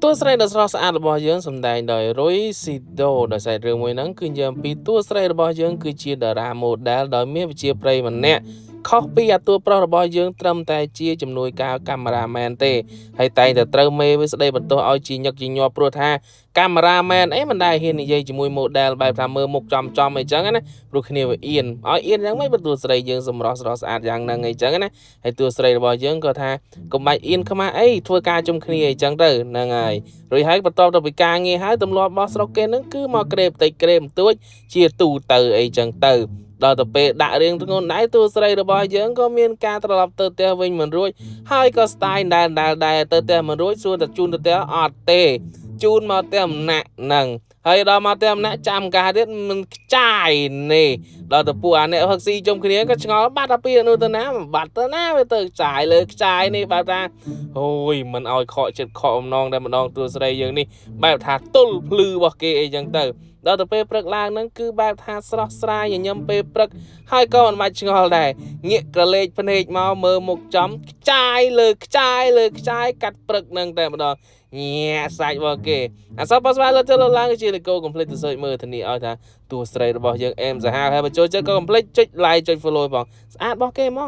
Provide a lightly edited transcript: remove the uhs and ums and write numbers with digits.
tua srai đã rõ sạchរបស់យើងសំដែងដោយ Rui Sido ដោយសាររឿងមួយហ្នឹងគឺយើងពីតួស្រីរបស់យើងគឺជាតារា model ដោយមានវិជ្ជាប្រិយម្នាក់ខុសពីអាតួប្រុសរបស់យើងត្រឹមតែជាជំនួយការកាមេរ៉ាមែនទេហើយតែងតែត្រូវមេវាស្ដីបន្ទោសឲ្យជាញឹកជាញាប់ព្រោះថាកាមេរ៉ាមែនអីមិនដែលហ៊ាននិយាយជាមួយ model បែបថាមើលមុខចំអីចឹងណាព្រោះគ្នាវាអៀនឲ្យអៀនយ៉ាងម៉េចបើតួស្រីយើងសម្រស់ស្រស់ស្អាតយ៉ាងហ្នឹងអីចឹងណាហើយតួស្រីរបស់យើងក៏ថាកុំបាច់អៀនខ្មាស់អីធ្វើការជុំគ្នាអីចឹងទៅហ្នឹងហើយរួចហើយបន្ទាប់ទៅពីការងារហើយទម្លាប់របស់ស្រុកគេហ្នឹងគឺមកក្រេបតិចក្រេបបន្ទួចជាទូទៅអីចឹងទៅដល់ទៅពេលដាក់រៀងធ្ងន់ដែរតួស្រីរបស់យើងក៏មានការត្រឡប់ទៅផ្ទះវិញមិនរួចហើយក៏ស្ដាយដែរទៅផ្ទះមិនរួចសួរតែជូនទៅផ្ទះអត់ទេជូនមកផ្ទះម្នាក់ហ្នឹងហើយដល់មកផ្ទះម្នាក់ចាំការទៀតមិនខ្ចាយនេះដល់ទៅពួកអាអ្នកហឹកស៊ីជុំគ្នាក៏ឆ្ងល់បាត់ទៅពីនោះទៅណាបាត់ទៅណាវាទៅខ្ចាយលើខ្ចាយនេះបែបថាអូយមិនឲ្យខកចិត្តខកអំណងតែម្ដងតួស្រីយើងនេះបែបថាទល់ភ្លឺរបស់គេអីចឹងទៅដល់ទៅពេលព្រឹកឡើងហ្នឹងគឺបែបថាស្រស់ស្រាយញញឹមពេលព្រឹកហើយក៏មិនបាច់ឆ្ងល់ដែរងាកក្រឡេកភ្នែកមកមើលមុខចំខ្ចាយលើខ្ចាយកាត់ព្រឹកហ្នឹងតែម្ដងញាក់សាច់របស់គេអសបស្វាលើទៅលើឡើងជាលេកូកុំភ្លេចទៅសើចមើលធានាឲ្យថាតួស្រីរបស់យើងអេមសាហាវហើយបើចូលចិត្តក៏កុំភ្លេចចុច like ចុច follow ផងស្អាតរបស់គេហ្មង